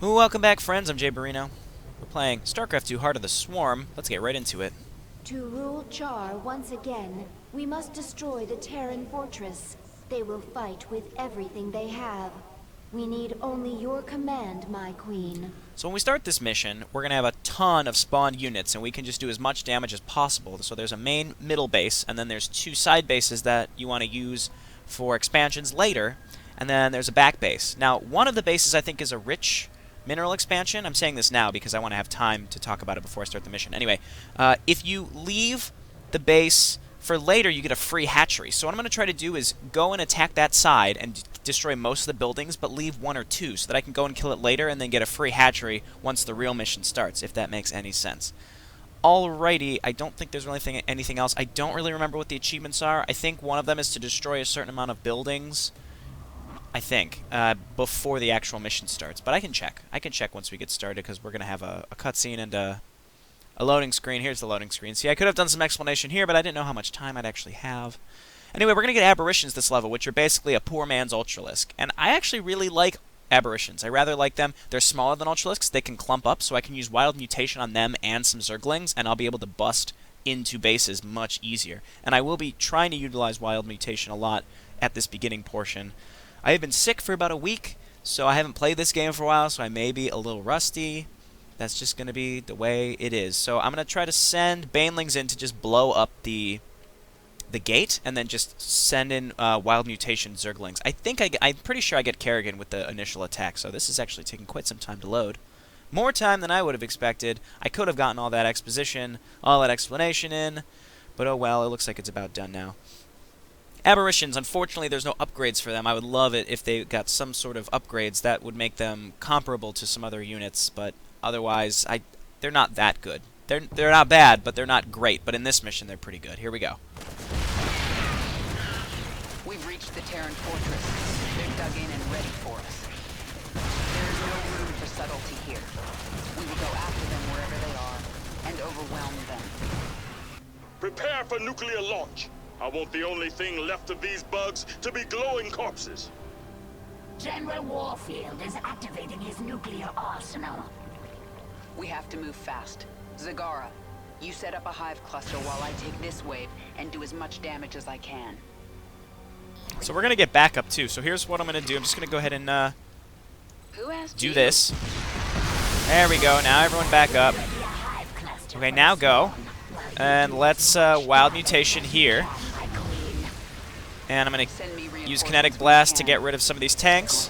Welcome back, friends. I'm JayborinoPlays. We're playing Starcraft 2 Heart of the Swarm. Let's get right into it. To rule Char once again, we must destroy the Terran fortress. They will fight with everything they have. We need only your command, my queen. So when we start this mission, we're going to have a ton of spawned units, and we can just do as much damage as possible. So there's a main middle base, and then there's two side bases that you want to use for expansions later, and then there's a back base. Now, one of the bases I think is a rich mineral expansion. I'm saying this now because I want to have time to talk about it before I start the mission. Anyway, if you leave the base for later, you get a free hatchery. So what I'm going to try to do is go and attack that side and destroy most of the buildings, but leave one or two so that I can go and kill it later and then get a free hatchery once the real mission starts, if that makes any sense. Alrighty, I don't think there's really anything else. I don't really remember what the achievements are. I think one of them is to destroy a certain amount of buildings, I think, before the actual mission starts. But I can check. I can check once we get started, because we're going to have a cutscene and a loading screen. Here's the loading screen. See, I could have done some explanation here, but I didn't know how much time I'd actually have. Anyway, we're going to get Aberrations this level, which are basically a poor man's Ultralisk. And I actually really like Aberrations. I rather like them. They're smaller than Ultralisks. They can clump up, so I can use Wild Mutation on them and some Zerglings, and I'll be able to bust into bases much easier. And I will be trying to utilize Wild Mutation a lot at this beginning portion. I have been sick for about a week, so I haven't played this game for a while, so I may be a little rusty. That's just going to be the way it is. So I'm going to try to send Banelings in to just blow up the gate, and then just send in Wild Mutation Zerglings. I'm pretty sure I get Kerrigan with the initial attack, so this is actually taking quite some time to load. More time than I would have expected. I could have gotten all that exposition, all that explanation in, but oh well, it looks like it's about done now. Aberrations, unfortunately, there's no upgrades for them. I would love it if they got some sort of upgrades that would make them comparable to some other units, but otherwise, they're not that good. They're not bad, but they're not great. But in this mission, they're pretty good. Here we go. We've reached the Terran fortress. They're dug in and ready for us. There is no room for subtlety here. We will go after them wherever they are and overwhelm them. Prepare for nuclear launch. I want the only thing left of these bugs to be glowing corpses. General Warfield is activating his nuclear arsenal. We have to move fast. Zagara, you set up a hive cluster while I take this wave and do as much damage as I can. So we're going to get backup too. So here's what I'm going to do. I'm just going to go ahead and do this. There we go. Now everyone back up. Okay, now go. And let's Wild Mutation here. And I'm going to use Kinetic Blast to get rid of some of these tanks.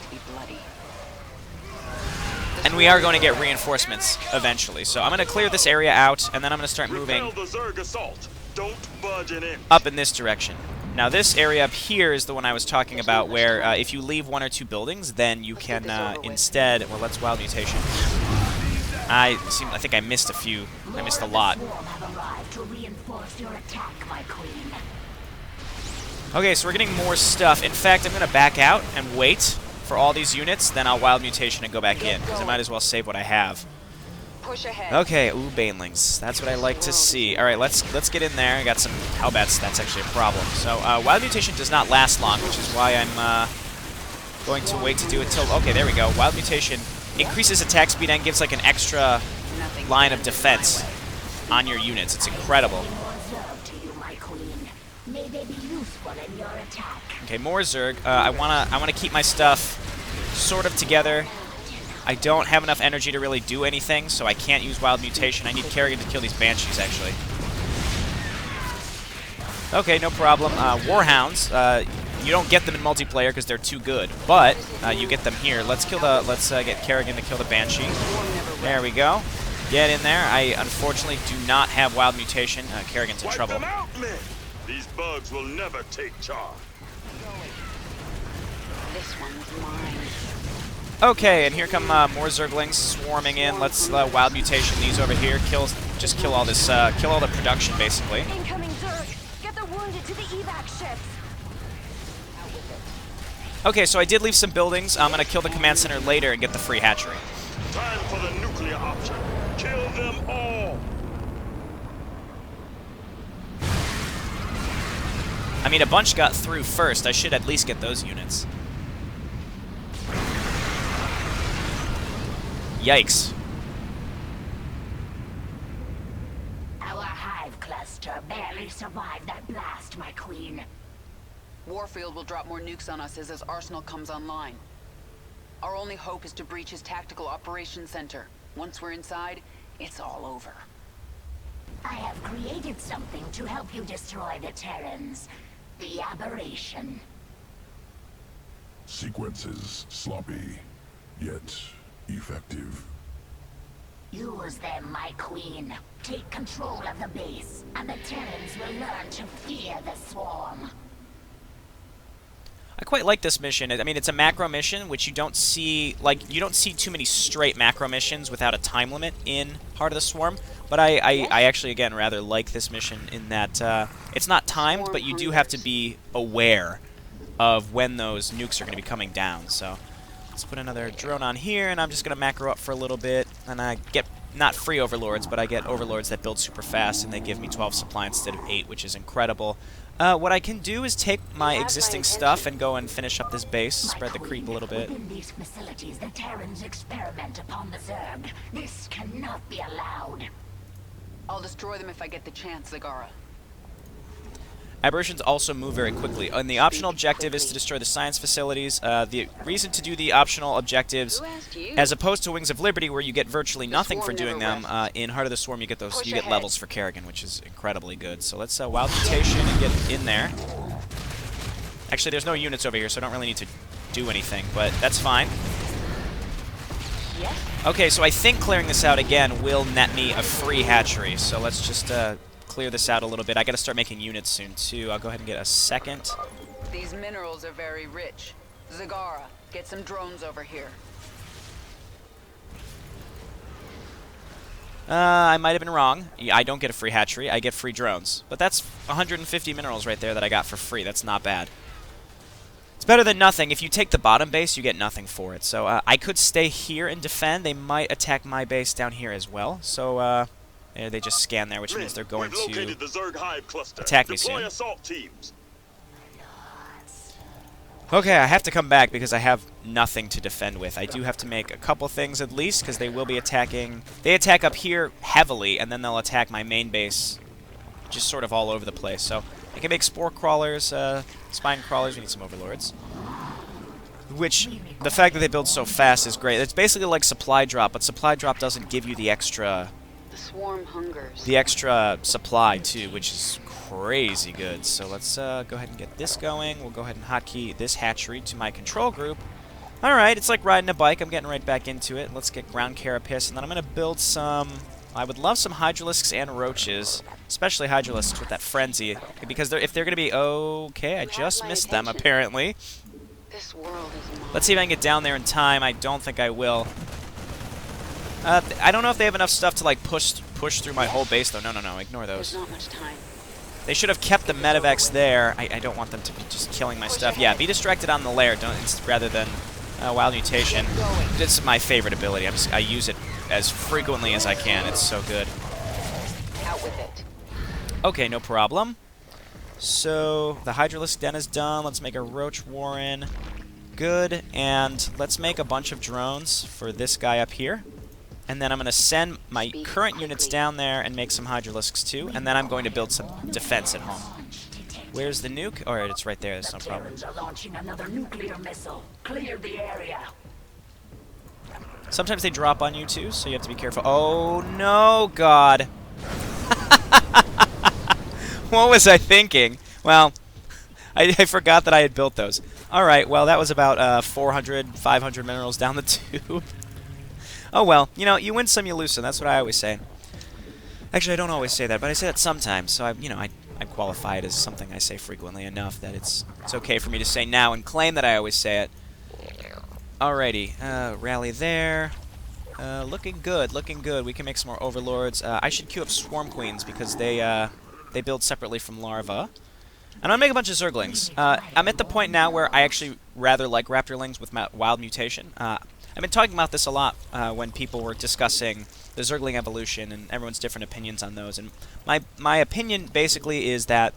And we are going to get reinforcements eventually. So I'm going to clear this area out, and then I'm going to start moving up in this direction. Now this area up here is the one I was talking about, where if you leave one or two buildings, then you can instead... Well, let's Wild Mutation. I think I missed a few. I missed a lot. Okay, so we're getting more stuff. In fact, I'm going to back out and wait for all these units, then I'll Wild Mutation and go back in, because I might as well save what I have. Push ahead. Okay, ooh, Banelings. That's what I like to see. Alright, let's get in there. I got some... How bad's that's actually a problem. So, Wild Mutation does not last long, which is why I'm going to wait to do it till... Okay, there we go. Wild Mutation increases attack speed and gives like an extra line of defense on your units. It's incredible. Okay, more Zerg. I wanna keep my stuff sort of together. I don't have enough energy to really do anything, so I can't use Wild Mutation. I need Kerrigan to kill these Banshees, actually. Okay, no problem. Warhounds. You don't get them in multiplayer because they're too good, but you get them here. Let's get Kerrigan to kill the Banshee. There we go. Get in there. I unfortunately do not have Wild Mutation. Kerrigan's in trouble. These bugs will never take charge. This one's mine. Okay, and here come more Zerglings swarming in. Let's Wild Mutation these over here. Just kill all this. Kill all the production, basically. Incoming Zerg! Get the wounded to the evac ships! Okay, so I did leave some buildings. I'm going to kill the command center later and get the free hatchery. Time for the nuclear option. Kill them all! I mean, a bunch got through first. I should at least get those units. Yikes. Our hive cluster barely survived that blast, my queen. Warfield will drop more nukes on us as his arsenal comes online. Our only hope is to breach his tactical operations center. Once we're inside, it's all over. I have created something to help you destroy the Terrans. The aberration. Sequences sloppy, yet effective. Use them, my queen. Take control of the base, and the Terrans will learn to fear the swarm. I quite like this mission. I mean, it's a macro mission, which you don't see, like, you don't see too many straight macro missions without a time limit in Heart of the Swarm. But I actually, again, rather like this mission in that it's not timed, but you do have to be aware of when those nukes are going to be coming down. So let's put another drone on here, and I'm just going to macro up for a little bit. And I get, not free overlords, but I get overlords that build super fast, and they give me 12 supply instead of 8, which is incredible. What I can do is take my existing stuff and go and finish up this base, spread the creep a little bit. Within these facilities, the Terrans experiment upon the Zerg. This cannot be allowed. I'll destroy them if I get the chance, Zagara. Aberrations also move very quickly. And the optional objective is to destroy the science facilities. The reason to do the optional objectives, Who asked you? as opposed to Wings of Liberty, where you get virtually nothing for Swarm doing never them, in Heart of the Swarm you get those, Push you get ahead. levels for Kerrigan, which is incredibly good. So let's Wild Mutation and get in there. Actually, there's no units over here, so I don't really need to do anything, but that's fine. Yes? Okay, so I think clearing this out again will net me a free hatchery. So let's just clear this out a little bit. I got to start making units soon too. I'll go ahead and get a second. These minerals are very rich. Zagara, get some drones over here. I might have been wrong. Yeah, I don't get a free hatchery. I get free drones. But that's 150 minerals right there that I got for free. That's not bad. It's better than nothing. If you take the bottom base, you get nothing for it. So I could stay here and defend. They might attack my base down here as well. So they just scan there, which means they're going We've to located the Zerg hive cluster. attack me Deploy soon. assault teams. Okay, I have to come back because I have nothing to defend with. I do have to make a couple things at least, because they will be attacking. They attack up here heavily, and then they'll attack my main base just sort of all over the place. So I can make spore crawlers, spine crawlers. We need some overlords. Which, the fact that they build so fast is great. It's basically like supply drop, but supply drop doesn't give you the extra Swarm hungers. supply too, which is crazy good. So let's go ahead and get this going. We'll go ahead and hotkey this hatchery to my control group. Alright, it's like riding a bike. I'm getting right back into it. Let's get ground carapace, and then I'm going to build some... I would love some hydralisks and roaches, especially hydralisks with that frenzy, because if they're going to be... Okay, I just missed them, apparently. This world is mine. Let's see if I can get down there in time. I don't think I will. I don't know if they have enough stuff to, like, push through my whole base, though. No, ignore There's those. not much time. They should have kept the medevacs there. I don't want them to be just killing my stuff. Yeah, be distracted on the lair, rather than Wild Mutation. This is my favorite ability. I use it as frequently as I can. It's so good. Out with it. Okay, no problem. So, the Hydralisk Den is done. Let's make a Roach Warren. Good. And let's make a bunch of drones for this guy up here. And then I'm going to send my current units down there and make some Hydralisks too. And then I'm going to build some defense at home. Where's the nuke? Alright, it's right there. That's no problem. Terrans are launching another nuclear missile. Clear the area. Sometimes they drop on you too, so you have to be careful. Oh no, God. What was I thinking? Well, I forgot that I had built those. Alright, well, that was about 400, 500 minerals down the tube. Oh well, you know, you win some, you lose some. That's what I always say. Actually, I don't always say that, but I say that sometimes. So, I qualify it as something I say frequently enough that it's okay for me to say now and claim that I always say it. Alrighty, rally there. Looking good, looking good. We can make some more overlords. I should queue up swarm queens because they build separately from larvae. And I'll make a bunch of zerglings. I'm at the point now where I actually rather like raptorlings with wild mutation. I've been talking about this a lot when people were discussing the zergling evolution and everyone's different opinions on those. And my opinion basically is that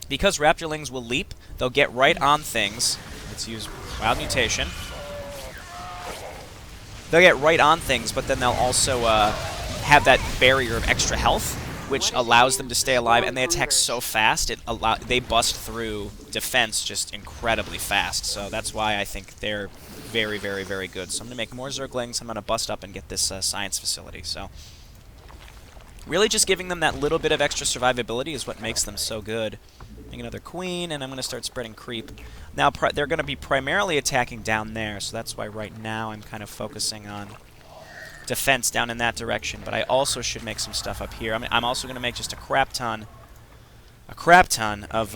because raptorlings will leap, they'll get right on things. Let's use wild mutation. they'll get right on things, but then they'll also have that barrier of extra health, which allows them to stay alive, and they attack so fast, they bust through defense just incredibly fast. So that's why I think they're very, very, very good. So I'm going to make more Zerglings. I'm going to bust up and get this science facility. So really just giving them that little bit of extra survivability is what makes them so good. Make another queen, and I'm going to start spreading creep. Now they're going to be primarily attacking down there, so that's why right now I'm kind of focusing on defense down in that direction. But I also should make some stuff up here. I'm also going to make just a crap ton of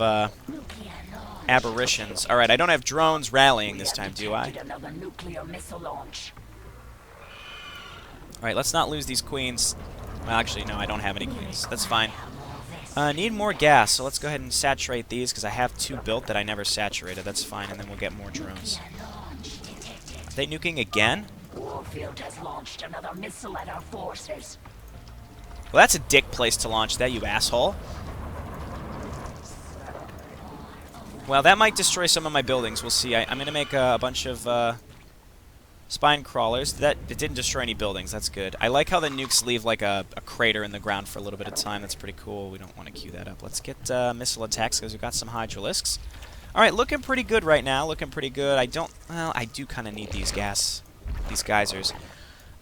aberrations. All right, I don't have drones rallying this time, do I? All right, let's not lose these queens. Well, actually, no, I don't have any queens. That's fine. Need more gas, so let's go ahead and saturate these, because I have 2 built that I never saturated. That's fine, and then we'll get more drones. Are they nuking again? Warfield has launched another missile at our forces. Well, that's a dick place to launch that, you asshole. Well, that might destroy some of my buildings. We'll see. I'm going to make a bunch of spine crawlers. It didn't destroy any buildings. That's good. I like how the nukes leave like a crater in the ground for a little bit of time. That's pretty cool. We don't want to queue that up. Let's get missile attacks because we've got some hydralisks. All right, looking pretty good right now. Looking pretty good. Well, I do kind of need these geysers.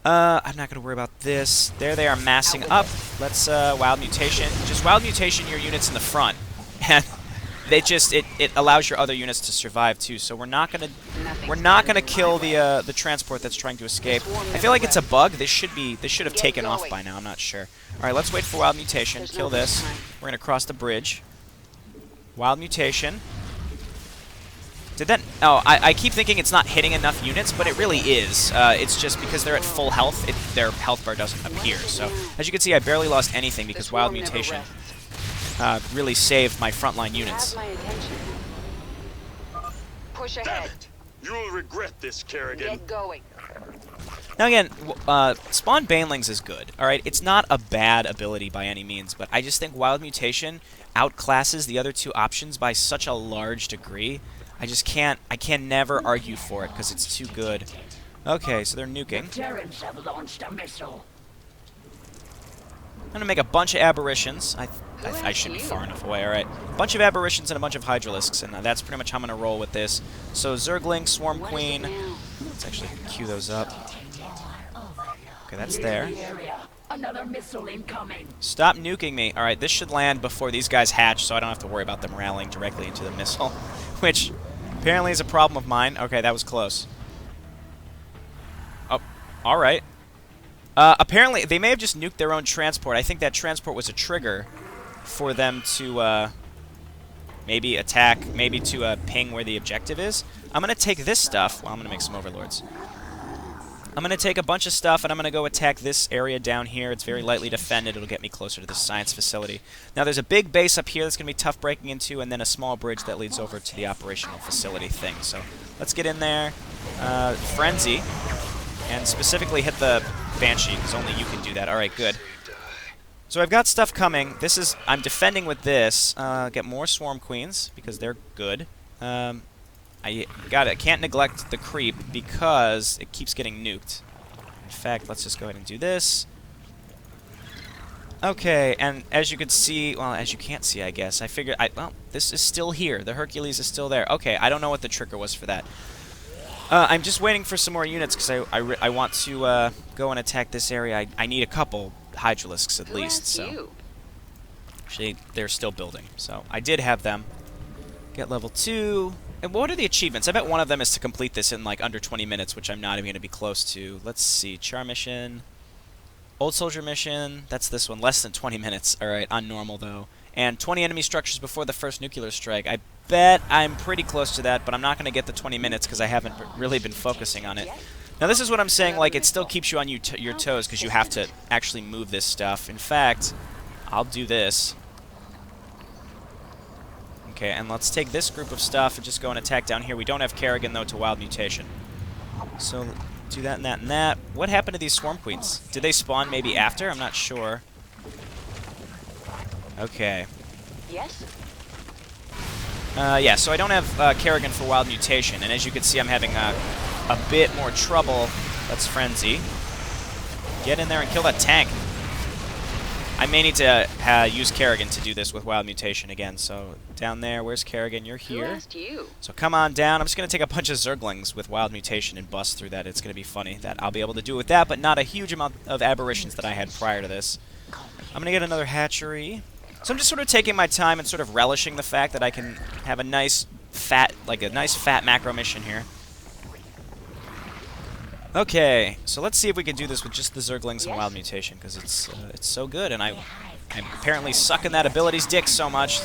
I'm not going to worry about this. There they are massing up. Let's wild mutation. Just wild mutation your units in the front. And it allows your other units to survive too. So we're not gonna kill the transport that's trying to escape. I feel like it's a bug. This should have taken off by now. I'm not sure. All right, let's wait for wild mutation. Kill this. We're gonna cross the bridge. Wild mutation. Did that? Oh, I keep thinking it's not hitting enough units, but it really is. It's just because they're at full health, their health bar doesn't appear. So as you can see, I barely lost anything because wild mutation really saved my frontline units. Push Damn ahead. it! You'll regret this, Kerrigan. Get going. Now again, Spawn Banelings is good, alright? It's not a bad ability by any means, but I just think Wild Mutation outclasses the other 2 options by such a large degree. I can never argue for it because it's too good. Okay, so they're nuking. Terrans have launched a missile. I'm going to make a bunch of aberrations. I should be far enough away, alright. A bunch of aberrations and a bunch of hydralisks, and that's pretty much how I'm going to roll with this. So Zergling, Swarm Queen. Let's actually queue those up. Okay, that's there. Another missile incoming. Stop nuking me. Alright, this should land before these guys hatch, so I don't have to worry about them rallying directly into the missile, which apparently is a problem of mine. Okay, that was close. Oh, alright. Apparently, they may have just nuked their own transport. I think that transport was a trigger for them to maybe attack, maybe to ping where the objective is. I'm going to take this stuff. Well, I'm going to make some overlords. I'm going to take a bunch of stuff, and I'm going to go attack this area down here. It's very lightly defended. It'll get me closer to the science facility. Now, there's a big base up here that's going to be tough breaking into, and then a small bridge that leads over to the operational facility thing. So let's get in there. Frenzy. And specifically hit the Banshee, because only you can do that. Alright, good. So I've got stuff coming. I'm defending with this. Get more Swarm Queens, because they're good. I can't neglect the creep, because it keeps getting nuked. In fact, let's just go ahead and do this. Okay, and as you can see, well, as you can't see, I guess, I figured, well, this is still here. The Hercules is still there. Okay, I don't know what the trigger was for that. I'm just waiting for some more units because I want to go and attack this area. I need a couple hydralisks at least. So actually, they're still building. So I did have them. Get level 2. And what are the achievements? I bet one of them is to complete this in like under 20 minutes, which I'm not even going to be close to. Let's see. Char mission. Old soldier mission. That's this one. Less than 20 minutes. All right. On normal though. And 20 enemy structures before the first nuclear strike. I bet I'm pretty close to that, but I'm not going to get the 20 minutes because I haven't really been focusing on it. Now this is what I'm saying, like, it still keeps you on your toes because you have to actually move this stuff. In fact, I'll do this. Okay, and let's take this group of stuff and just go and attack down here. We don't have Kerrigan, though, to Wild Mutation. So do that and that and that. What happened to these Swarm Queens? Did they spawn maybe after? I'm not sure. Okay. Yes? Yeah, so I don't have Kerrigan for Wild Mutation, and as you can see, I'm having a bit more trouble Let's frenzy. Get in there and kill that tank. I may need to use Kerrigan to do this with Wild Mutation again. So down there, where's Kerrigan? You're Who here. asked you? So come on down. I'm just going to take a bunch of Zerglings with Wild Mutation and bust through that. It's going to be funny that I'll be able to do with that, but not a huge amount of aberrations that I had prior to this. I'm going to get another hatchery. So I'm just sort of taking my time and sort of relishing the fact that I can have a nice fat macro mission here. Okay, so let's see if we can do this with just the Zerglings and Wild Mutation, because it's so good, and I'm apparently sucking that ability's dick so much.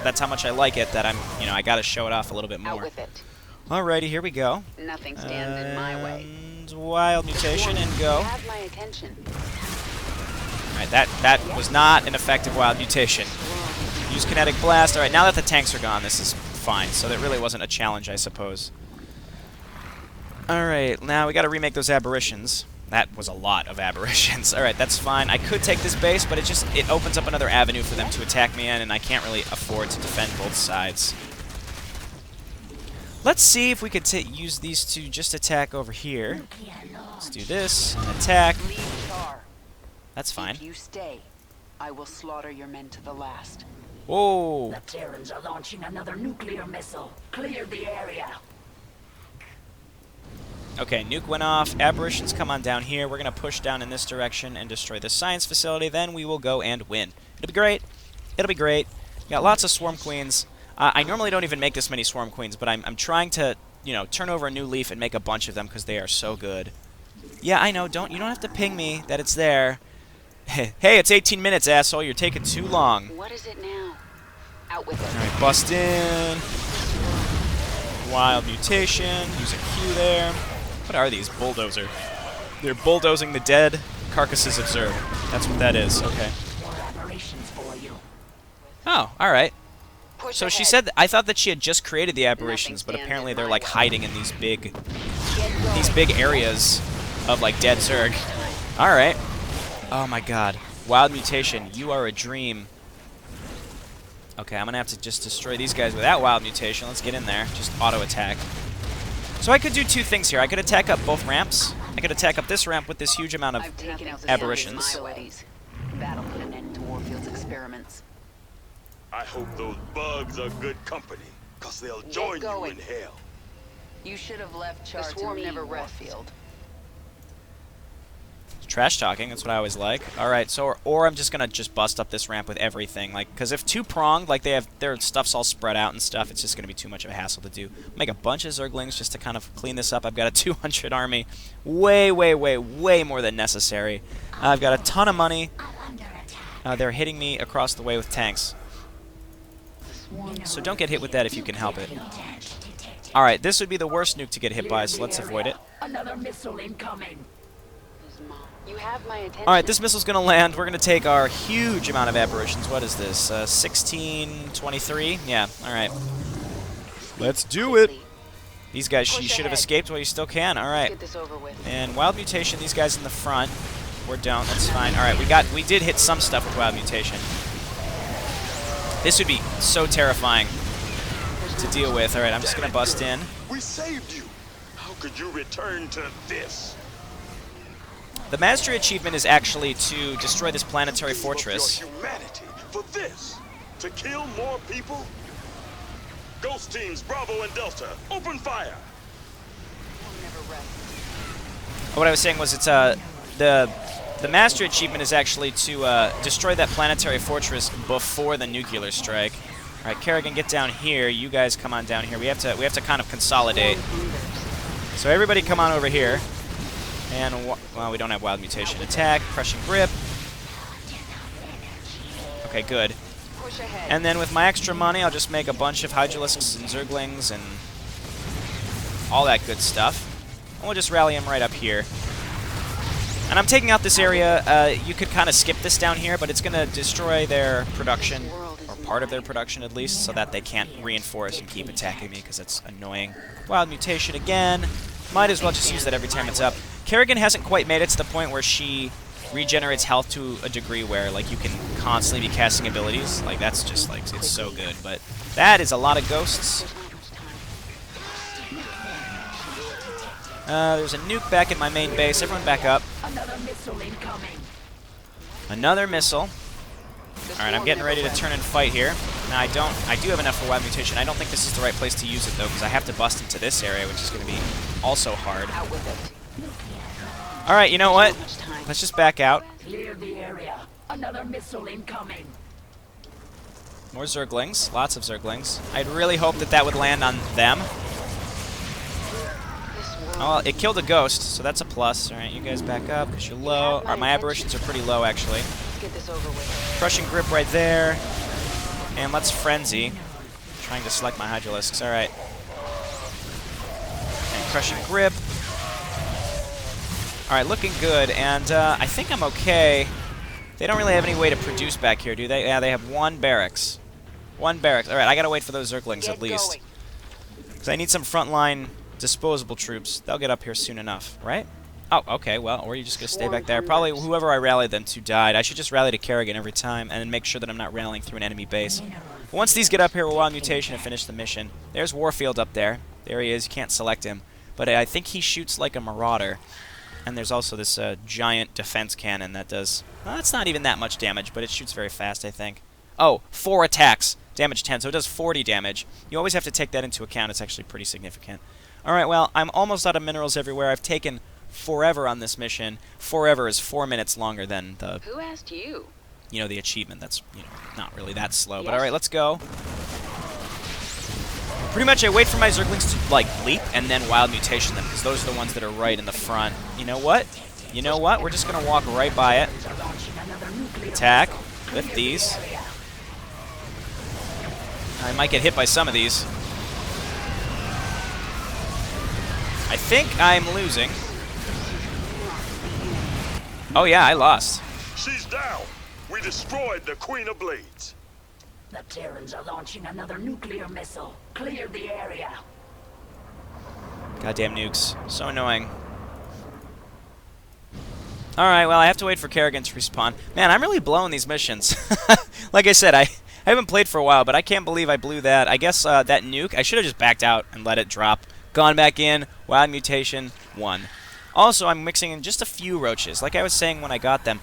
That's how much I like it that I got to show it off a little bit Out more. with it. Alrighty, here we go. Nothing stands in my way. And Wild Mutation and go. You have my attention. Alright, that was not an effective Wild Mutation. Use Kinetic Blast. Alright, now that the tanks are gone, this is fine. So that really wasn't a challenge, I suppose. Alright, now we gotta remake those aberrations. That was a lot of aberrations. Alright, that's fine. I could take this base, but it opens up another avenue for them to attack me in, and I can't really afford to defend both sides. Let's see if we could use these to just attack over here. Let's do this, and attack. Leave Char. That's fine. If you stay, I will slaughter your men to the last. Whoa! The Terrans are launching another nuclear missile. Clear the area. Okay, nuke went off. Aberrations come on down here. We're going to push down in this direction and destroy this science facility. Then we will go and win. It'll be great. It'll be great. Got lots of Swarm Queens. I normally don't even make this many Swarm Queens, but I'm trying to, turn over a new leaf and make a bunch of them because they are so good. Yeah, I know. You don't have to ping me that it's there. Hey, it's 18 minutes, asshole. You're taking too long. What is it now? Out with it. Alright, bust in. Wild Mutation. Use a Q there. What are these? Bulldozer. They're bulldozing the dead carcasses of Zerg. That's what that is. Okay. Oh, alright. So she said I thought that she had just created the aberrations, but apparently they're like hiding in these big areas of like dead Zerg. Alright. Oh my god. Wild Mutation, you are a dream. Okay, I'm gonna have to just destroy these guys without Wild Mutation. Let's get in there. Just auto attack. So I could do two things here. I could attack up both ramps. I could attack up this ramp with this huge amount of I've taken out the aberrations. zombies. That'll put an end to Warfield's experiments. I hope those bugs are good company, because they'll join you going. in hell. You should have left Char The to swarm me, never Warfield. Trash talking, that's what I always like. Alright, so, or I'm just gonna bust up this ramp with everything, like, because if two-pronged, like, their stuff's all spread out and stuff, it's just gonna be too much of a hassle to do. Make a bunch of Zerglings just to kind of clean this up. I've got a 200 army. Way more than necessary. I've got a ton of money. They're hitting me across the way with tanks. So don't get hit with that if you can help it. Alright, this would be the worst nuke to get hit by, so let's avoid it. Another missile incoming. You have my attention. Alright, this missile's gonna land. We're gonna take our huge amount of aberrations. What is this? 1623? Yeah, alright. Let's do it! These guys, you should have escaped while you still can. Alright. Get this over with. And Wild Mutation, these guys in the front. Or don't, that's fine. Alright, we did hit some stuff with Wild Mutation. This would be so terrifying to deal with. Alright, I'm just gonna bust in. We saved you. How could you return to this? The Mastery achievement is actually to destroy this planetary fortress. Your humanity for this? To kill more people? Ghost teams Bravo and Delta, open fire! What I was saying was it's the Mastery achievement is actually to destroy that planetary fortress before the nuclear strike. All right, Kerrigan, get down here. You guys come on down here. We have to kind of consolidate. So everybody come on over here. And well, we don't have Wild Mutation. Attack, Crushing Grip. Okay, good. Push ahead. And then with my extra money, I'll just make a bunch of Hydralisks and Zerglings and all that good stuff. And we'll just rally them right up here. And I'm taking out this area. You could kind of skip this down here, but it's going to destroy their production, or part of their production at least, so that they can't reinforce and keep attacking me, because it's annoying. Wild Mutation again. Might as well just use that every time it's up. Kerrigan hasn't quite made it to the point where she regenerates health to a degree where, like, you can constantly be casting abilities. Like, that's just, like, it's so good. But that is a lot of ghosts. There's a nuke back in my main base. Everyone back up. Another missile incoming. Another missile. Alright, I'm getting ready to turn and fight here. Now, I do have enough for wild mutation. I don't think this is the right place to use it, though, because I have to bust into this area, which is going to be also hard. Out with it. Alright, you know what? Let's just back out. Clear the area. Another missile incoming. More Zerglings. Lots of Zerglings. I'd really hope that that would land on them. Oh, it killed a ghost, so that's a plus. Alright, you guys back up, because you're low. My aberrations are pretty low, actually. Let's get this over with. Crushing Grip right there. And let's Frenzy. Trying to select my Hydralisks. Alright. And Crushing Grip. Alright, looking good. And I think I'm okay. They don't really have any way to produce back here, do they? Yeah, they have one barracks. One barracks. Alright, I gotta wait for those Zerglings at least. Because I need some frontline disposable troops. They'll get up here soon enough, right? Oh, okay, well, or you just gonna stay back there. Probably whoever I rallied them to died. I should just rally to Kerrigan every time and then make sure that I'm not rallying through an enemy base. But once these get up here, we'll wild mutation and finish the mission. There's Warfield up there. There he is. You can't select him. But I think he shoots like a marauder. And there's also this giant defense cannon that does... Well, that's not even that much damage, but it shoots very fast, I think. Oh, 4 attacks. Damage 10, so it does 40 damage. You always have to take that into account. It's actually pretty significant. Alright, well, I'm almost out of minerals everywhere. I've taken forever on this mission. Forever is 4 minutes longer than the... Who asked you? You know, the achievement. That's, you know, not really that slow. But alright, let's go. Pretty much I wait for my Zerglings to, like, leap and then wild mutation them, because those are the ones that are right in the front. You know what? You know what? We're just going to walk right by it. Attack with these. I might get hit by some of these. I think I'm losing. Oh yeah, I lost. She's down. We destroyed the Queen of Blades. The Terrans are launching another nuclear missile. Clear the area. Goddamn nukes. So annoying. Alright, well, I have to wait for Kerrigan to respawn. Man, I'm really blowing these missions. Like I said, I haven't played for a while, but I can't believe I blew that. I guess that nuke, I should have just backed out and let it drop. Gone back in, wild mutation, won. Also, I'm mixing in just a few roaches. Like I was saying when I got them,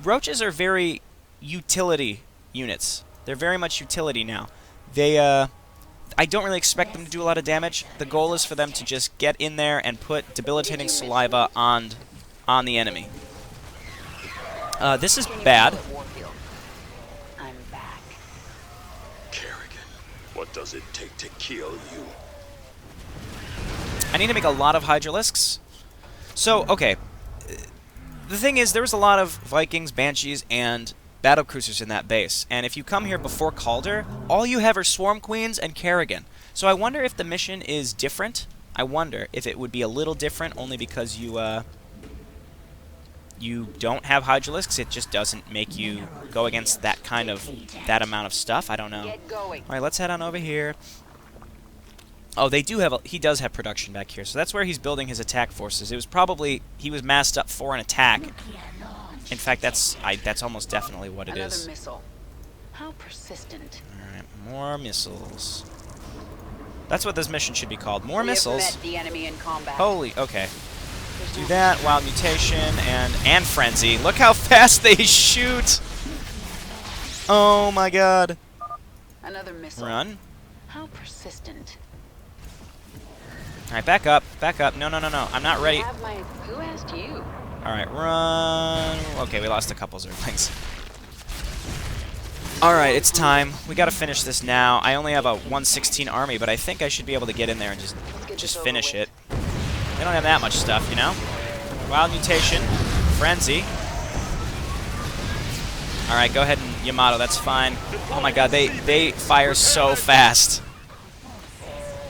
roaches are very utility units. They're very much utility now. They, I don't really expect them to do a lot of damage. The goal is for them to just get in there and put debilitating saliva on the enemy. This is bad. I'm back. Kerrigan, what does it take to kill you? I need to make a lot of Hydralisks. So, okay. The thing is, there was a lot of Vikings, Banshees, and battlecruisers in that base. And if you come here before Calder, all you have are Swarm Queens and Kerrigan. So I wonder if the mission is different. I wonder if it would be a little different only because you don't have Hydralisks. It just doesn't make you go against that that amount of stuff. I don't know. Get going. Alright, let's head on over here. Oh, they do have he does have production back here, so that's where he's building his attack forces. It was probably he was massed up for an attack. In fact, that's almost definitely what it is. Another missile. How persistent. All right, more missiles. That's what this mission should be called. More We have missiles. met the enemy in combat. Holy, okay. Do that, wild mutation and frenzy. Look how fast they shoot. Oh my god. Another missile. Run. How persistent. Alright, back up. Back up. No, no, no, no. I'm not ready. Who asked you? Alright, run. Okay, we lost a couple Zerglings. Alright, it's time. We gotta finish this now. I only have a 116 army, but I think I should be able to get in there and just finish it. They don't have that much stuff, you know? Wild mutation. Frenzy. Alright, go ahead and Yamato, that's fine. Oh my god, they fire so fast.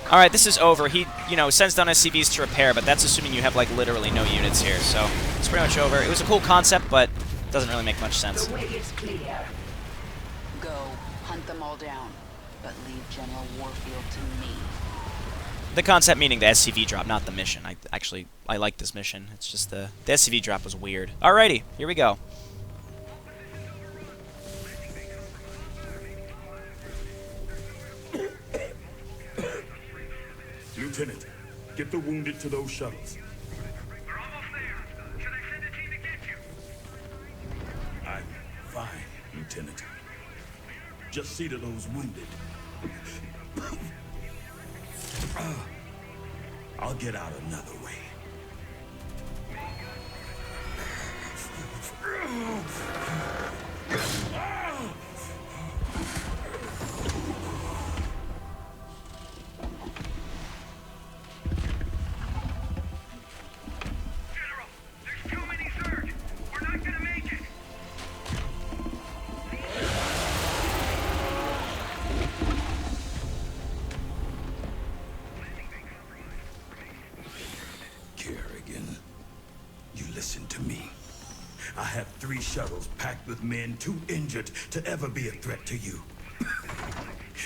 Alright, this is over. He, you know, sends down SCVs to repair, but that's assuming you have, like, literally no units here, so it's pretty much over. It was a cool concept, but it doesn't really make much sense. The way is clear. Go, hunt them all down, but leave General Warfield to me. The concept meaning the SCV drop, not the mission. I like this mission. It's just the SCV drop was weird. Alrighty, here we go. Lieutenant, Get the wounded to those shuttles. We're almost there. Should I send a team to get you? I'm fine, Lieutenant. Just see to those wounded. I'll get out another way. General, there's too many Zerg. We're not gonna make it. Kerrigan, you listen to me. I have 3 shuttles packed with men too injured to ever be a threat to you.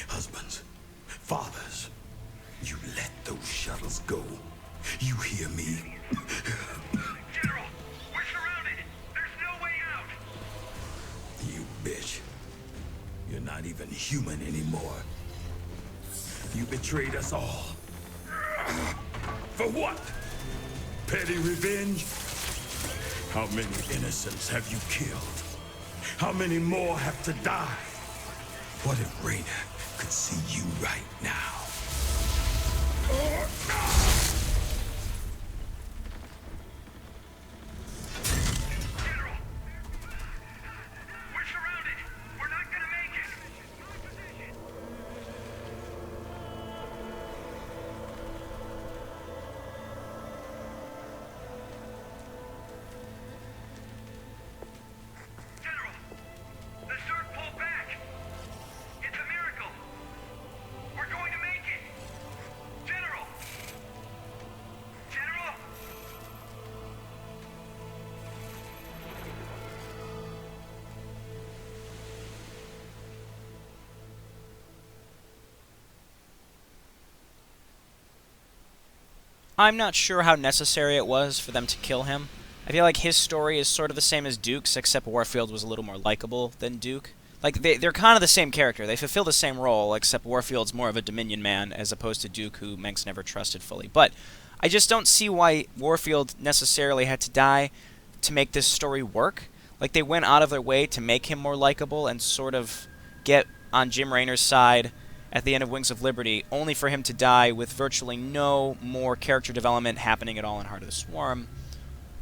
Husbands, fathers, you let those shuttles go. You hear me? General, we're surrounded. There's no way out. You bitch. You're not even human anymore. You betrayed us all. For what? Petty revenge? How many innocents have you killed? How many more have to die? What if Raynor could see you right now? General, we're surrounded. We're not gonna make it. General, the Zerg pulled back. It's a miracle. We're going to make it. General. General. I'm not sure how necessary it was for them to kill him. I feel like his story is sort of the same as Duke's, except Warfield was a little more likable than Duke. Like, they're kind of the same character. They fulfill the same role, except Warfield's more of a Dominion man, as opposed to Duke, who Mengsk never trusted fully. But I just don't see why Warfield necessarily had to die to make this story work. Like, they went out of their way to make him more likable and sort of get on Jim Raynor's side at the end of Wings of Liberty, only for him to die with virtually no more character development happening at all in Heart of the Swarm.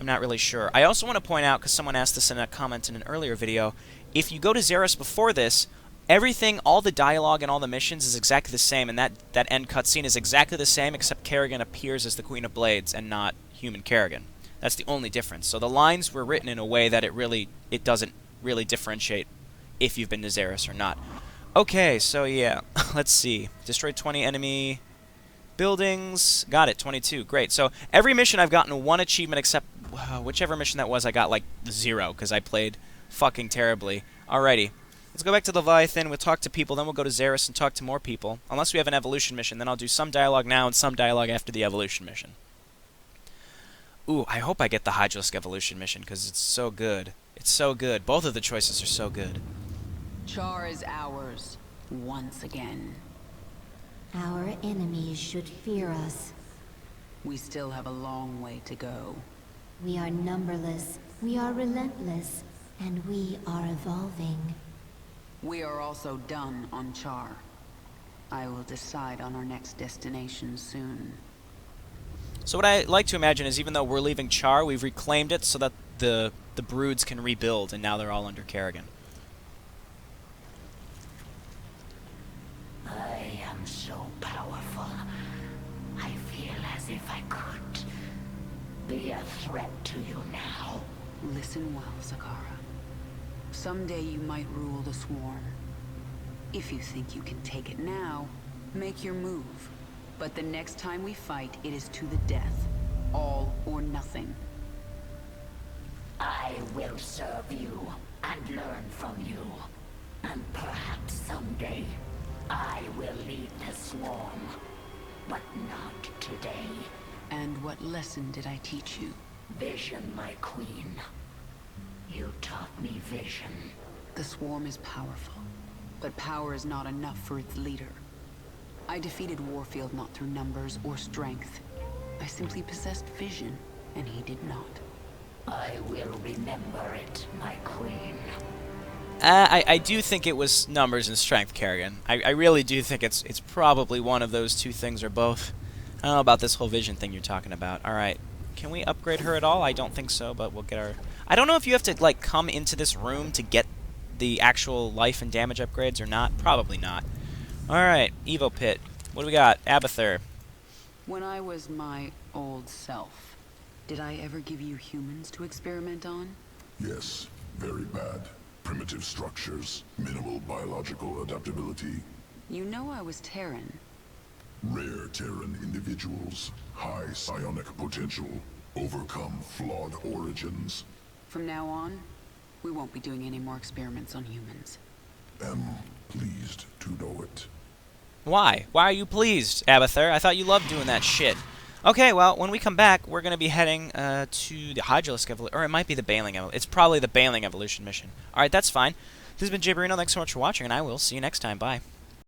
I'm not really sure. I also want to point out, because someone asked this in a comment in an earlier video, if you go to Xeris before this, everything, all the dialogue and all the missions is exactly the same, and that end cutscene is exactly the same, except Kerrigan appears as the Queen of Blades and not human Kerrigan. That's the only difference. So the lines were written in a way that it doesn't really differentiate if you've been to Xeris or not. Okay, so yeah, let's see. Destroyed 20 enemy buildings. Got it, 22. Great. So every mission I've gotten 1 achievement except whichever mission that was, I got like 0 because I played fucking terribly. Alrighty. Let's go back to Leviathan. We'll talk to people, then we'll go to Xeris and talk to more people. Unless we have an evolution mission, then I'll do some dialogue now and some dialogue after the evolution mission. Ooh, I hope I get the Hydralisk evolution mission because it's so good. It's so good. Both of the choices are so good. Char is ours, once again. Our enemies should fear us. We still have a long way to go. We are numberless, we are relentless, and we are evolving. We are also done on Char. I will decide on our next destination soon. So what I like to imagine is even though we're leaving Char, we've reclaimed it so that the broods can rebuild, and now they're all under Kerrigan. I am so powerful. I feel as if I could be a threat to you now. Listen well, Zakara. Someday you might rule the Swarm. If you think you can take it now, make your move. But the next time we fight, it is to the death. All or nothing. I will serve you and learn from you. And perhaps someday, I will lead the Swarm. But not today. And what lesson did I teach you? Vision, my queen. You taught me vision. The Swarm is powerful, but power is not enough for its leader. I defeated Warfield not through numbers or strength, I simply possessed vision, and he did not. I will remember it, my queen. I do think it was numbers and strength, Kerrigan. I really do think it's probably one of those two things or both. I don't know about this whole vision thing you're talking about. Alright. Can we upgrade her at all? I don't think so, but we'll get our... I don't know if you have to, like, come into this room to get the actual life and damage upgrades or not. Probably not. Alright. Evo Pit. What do we got? Abathur. When I was my old self, did I ever give you humans to experiment on? Yes, very bad. Primitive structures, minimal biological adaptability. You know I was Terran. Rare Terran individuals, high psionic potential, overcome flawed origins. From now on, we won't be doing any more experiments on humans. Am pleased to know it. Why? Why are you pleased, Abathur? I thought you loved doing that shit. Okay, well, when we come back, we're going to be heading to the Hydralisk Evolution, or it might be the Bailing Evolution. It's probably the Bailing Evolution mission. Alright, that's fine. This has been JayborinoPlays. Thanks so much for watching, and I will see you next time. Bye.